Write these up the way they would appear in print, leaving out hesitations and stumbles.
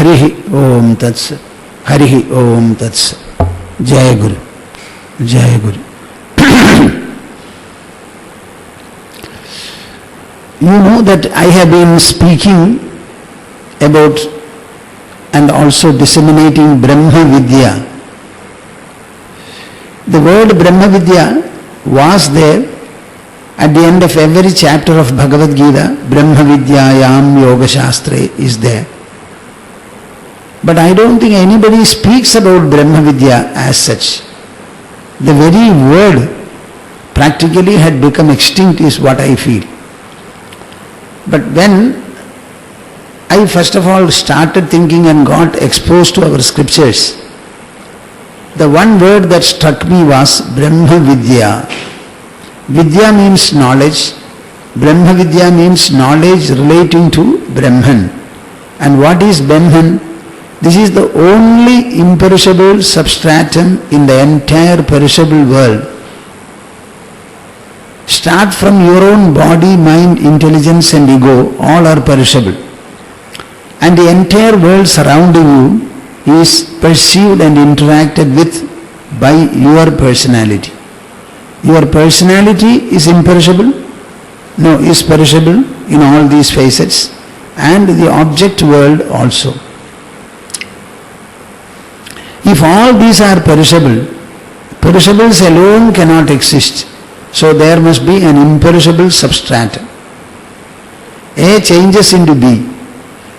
Harihi Om Tats. Harihi Om Tats. Jai Guru. Jai Guru. You know that I have been speaking about and also disseminating Brahma-vidya. The word Brahma-vidya was there at the end of every chapter of Bhagavad Gita. Brahma-vidyayam Yoga Shastra is there. But I don't think anybody speaks about Brahma-vidya as such. The very word practically had become extinct is what I feel. But when I first of all started thinking and got exposed to our scriptures, the one word that struck me was Brahma-vidya. Vidya means knowledge. Brahma-vidya means knowledge relating to Brahman. And what is Brahman? This is the only imperishable substratum in the entire perishable world. Start from your own body, mind, intelligence and ego, all are perishable. And the entire world surrounding you is perceived and interacted with by your personality. Your personality is imperishable? No, is perishable in all these facets, and the object world also. If all these are perishable, perishables alone cannot exist. So there must be an imperishable substratum. A changes into B.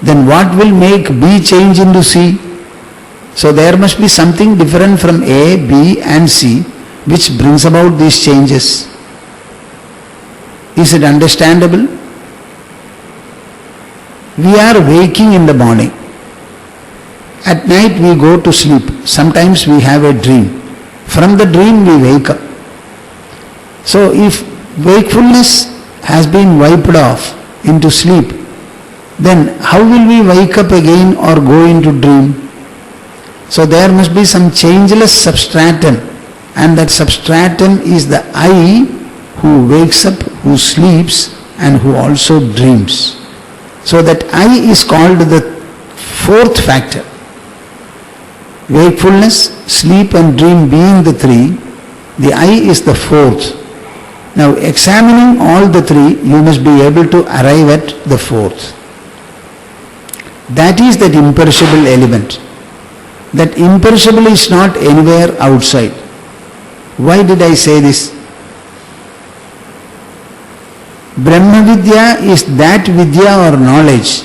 Then what will make B change into C? So there must be something different from A, B and C which brings about these changes. Is it understandable? We are waking in the morning. At night we go to sleep. Sometimes we have a dream. From the dream we wake up. So if wakefulness has been wiped off into sleep, then how will we wake up again or go into dream? So there must be some changeless substratum, and that substratum is the I who wakes up, who sleeps and who also dreams. So that I is called the fourth factor. Wakefulness, sleep and dream being the three, the I is the fourth. Now examining all the three, you must be able to arrive at the fourth. That is that imperishable element. That imperishable is not anywhere outside. Why did I say this? Brahma-vidya is that vidya or knowledge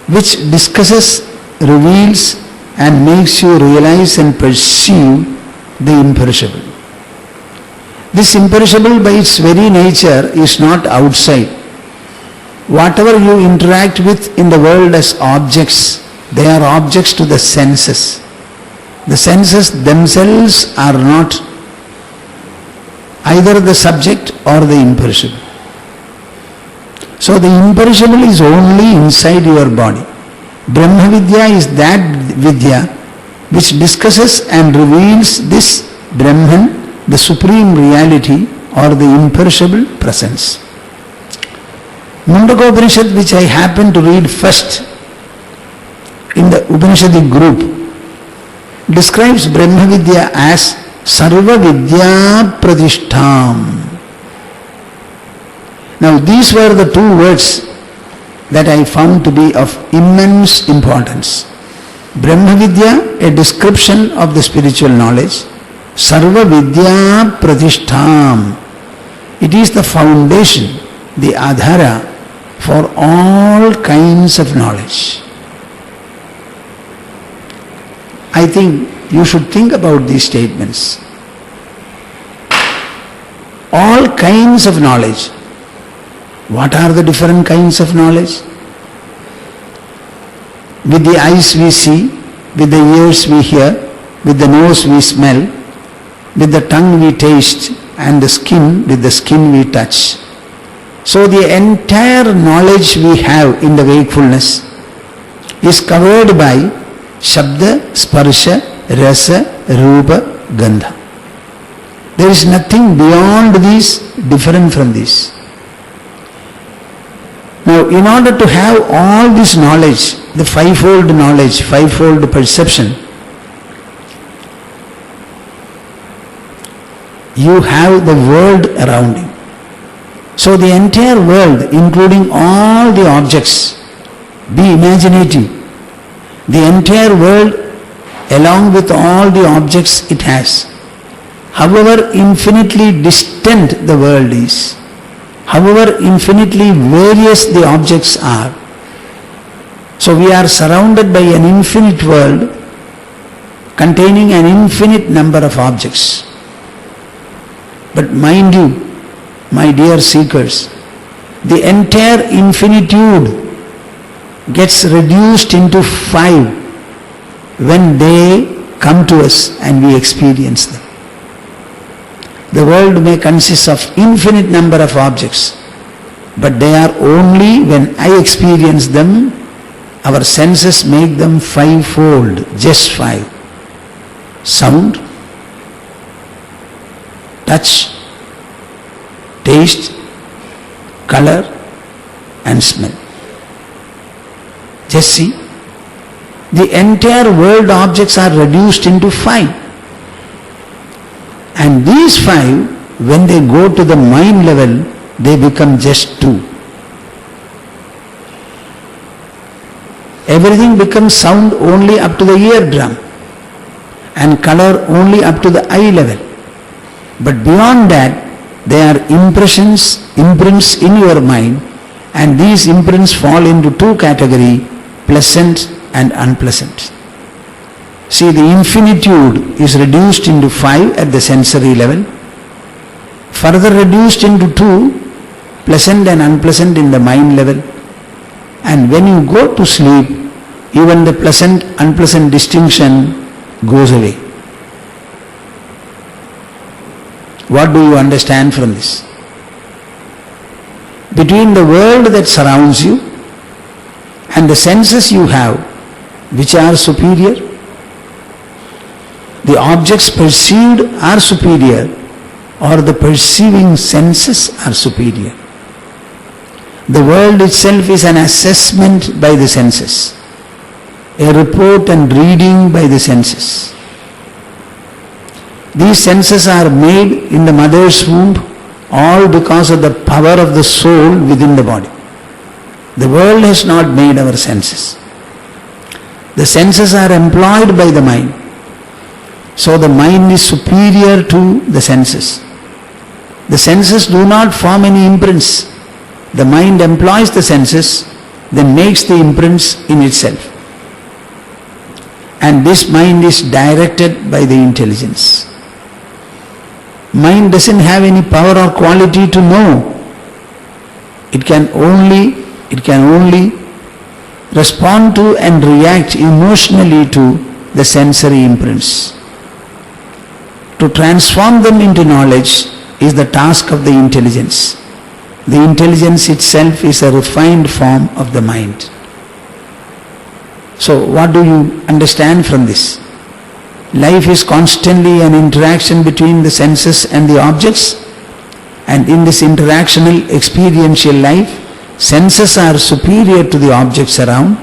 which discusses, reveals and makes you realize and perceive the imperishable. This imperishable by its very nature is not outside. Whatever you interact with in the world as objects, they are objects to the senses. The senses themselves are not either the subject or the imperishable. So the imperishable is only inside your body. Brahma-vidya is that vidya which discusses and reveals this Brahman, the supreme reality or the imperishable presence. Mundaka Upanishad, which I happen to read first in the Upanishadic group, describes Brahma-vidya as Sarva Vidya Pratishtham. Now these were the two words that I found to be of immense importance. Brahma-vidya, a description of the spiritual knowledge. Sarva Vidya Pratishtham. It is the foundation, the adhara for all kinds of knowledge. I think you should think about these statements. All kinds of knowledge. What are the different kinds of knowledge? With the eyes we see, with the ears we hear, with the nose we smell, with the tongue we taste, and with the skin we touch. So the entire knowledge we have in the wakefulness is covered by Shabda, Sparsha, Rasa, Rupa, Gandha. There is nothing beyond these different from this. Now, in order to have all this knowledge, the fivefold knowledge, fivefold perception, you have the world around you. So the entire world, including all the objects, be imaginative. The entire world, along with all the objects it has, however infinitely distant the world is, however infinitely various the objects are. So we are surrounded by an infinite world containing an infinite number of objects. But mind you, my dear seekers, the entire infinitude gets reduced into 5 when they come to us and we experience them. The world may consist of infinite number of objects, but they are only when I experience them, our senses make them fivefold, just 5. Sound, touch, taste, color and smell. Just see, the entire world objects are reduced into 5. And these 5, when they go to the mind level, they become just 2. Everything becomes sound only up to the eardrum and color only up to the eye level. But beyond that, there are imprints in your mind, and these imprints fall into 2 categories, pleasant and unpleasant. See, the infinitude is reduced into 5 at the sensory level, further reduced into 2, pleasant and unpleasant in the mind level, and when you go to sleep, even the pleasant unpleasant distinction goes away. What do you understand from this? Between the world that surrounds you and the senses you have, which are superior, the objects perceived are superior, or the perceiving senses are superior. The world itself is an assessment by the senses, a report and reading by the senses. These senses are made in the mother's womb, all because of the power of the soul within the body. The world has not made our senses. The senses are employed by the mind. So the mind is superior to the senses. The senses do not form any imprints. The mind employs the senses, then makes the imprints in itself. And this mind is directed by the intelligence. Mind doesn't have any power or quality to know. It can only respond to and react emotionally to the sensory imprints. To transform them into knowledge is the task of the intelligence. The intelligence itself is a refined form of the mind. So what do you understand from this? Life is constantly an interaction between the senses and the objects, and in this interactional experiential life, senses are superior to the objects around,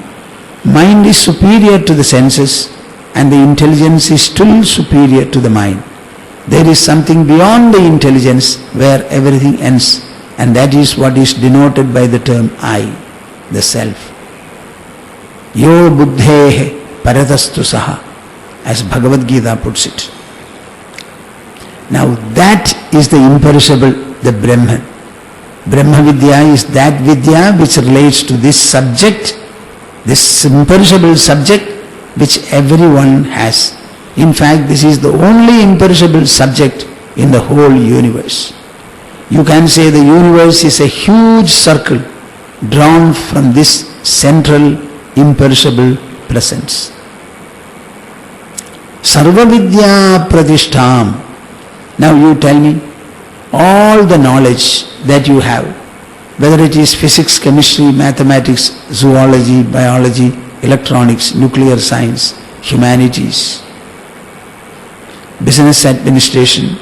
mind is superior to the senses, and the intelligence is still superior to the mind. There is something beyond the intelligence where everything ends, and that is what is denoted by the term I, the self. Yo buddhehe paratastu saha, as Bhagavad-gita puts it. Now that is the imperishable, the Brahman. Brahma-vidya is that vidya which relates to this subject, this imperishable subject which everyone has. In fact, this is the only imperishable subject in the whole universe. You can say the universe is a huge circle drawn from this central imperishable presence. Sarva vidya pratishtham. Now you tell me, all the knowledge that you have, whether it is physics, chemistry, mathematics, zoology, biology, electronics, nuclear science, humanities, business administration,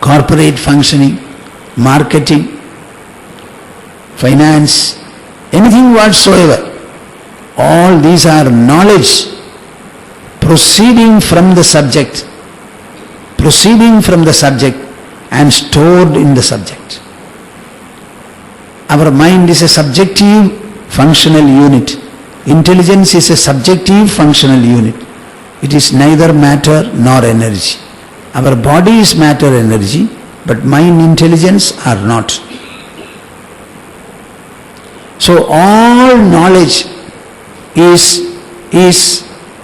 corporate functioning, marketing, finance, anything whatsoever. All these are knowledge proceeding from the subject and stored in the subject. Our mind is a subjective functional unit. Intelligence is a subjective functional unit. It is neither matter nor energy. Our body is matter energy, but mind intelligence are not. So all knowledge is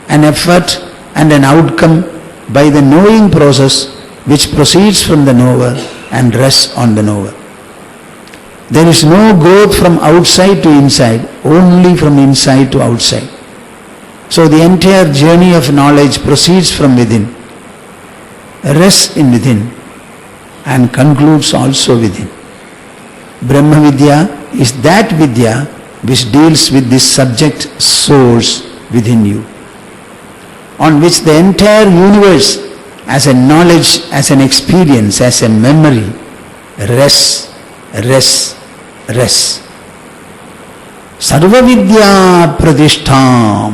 an effort and an outcome by the knowing process which proceeds from the knower and rests on the knower. There is no growth from outside to inside, only from inside to outside. So the entire journey of knowledge proceeds from within, rests in within, and concludes also within. Brahma-vidya is that vidya which deals with this subject source within you, on which the entire universe as a knowledge, as an experience, as a memory rests. Sarva vidya pratishtham.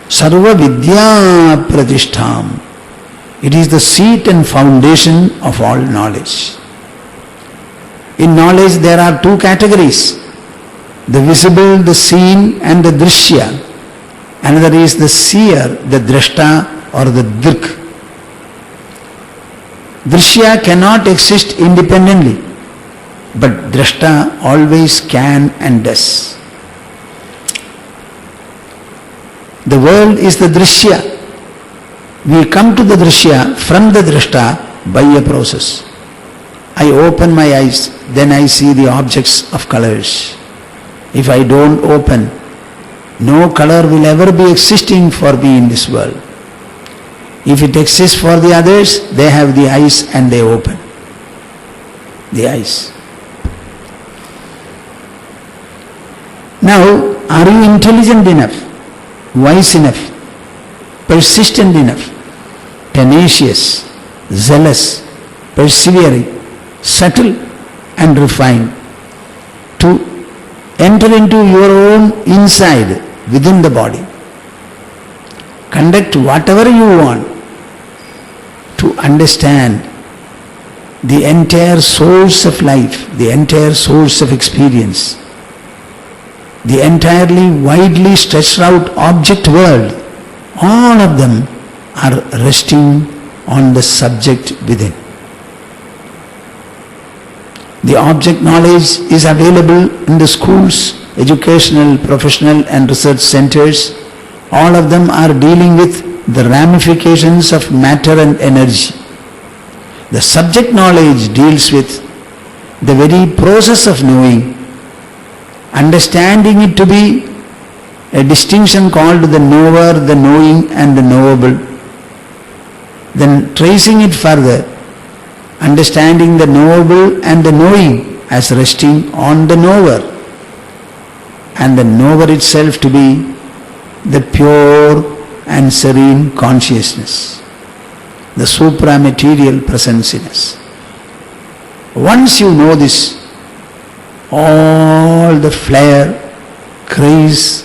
Sarva vidya pratishtham. It is the seat and foundation of all knowledge. In knowledge there are two categories: the visible, the seen, and the drishya. Another is the seer, the drashta or the drik. Drishya cannot exist independently, but drashta always can and does. The world is the drishya. We come to the drishya from the drashta by a process. I open my eyes, then I see the objects of colors. If I don't open, no color will ever be existing for me in this world. If it exists for the others, they have the eyes and they open the eyes. Now, are you intelligent enough, wise enough, persistent enough, tenacious, zealous, persevering, subtle and refined to enter into your own inside within the body? Conduct whatever you want to understand the entire source of life, the entire source of experience, the entirely widely stretched out object world. All of them are resting on the subject within. The object knowledge is available in the schools, educational, professional and research centers. All of them are dealing with the ramifications of matter and energy. The subject knowledge deals with the very process of knowing, understanding it to be a distinction called the knower, the knowing and the knowable. Then tracing it further, understanding the knowable and the knowing as resting on the knower, and the knower itself to be the pure and serene consciousness, the supra-material presence in us. Once you know this, all the flare, craze,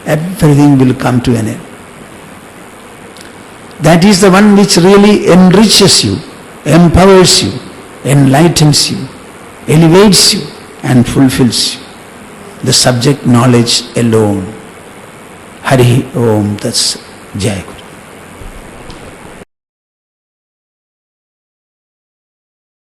everything will come to an end. That is the one which really enriches you, empowers you, enlightens you, elevates you and fulfills you. The subject knowledge alone. Hari Om Tats Jai Guru.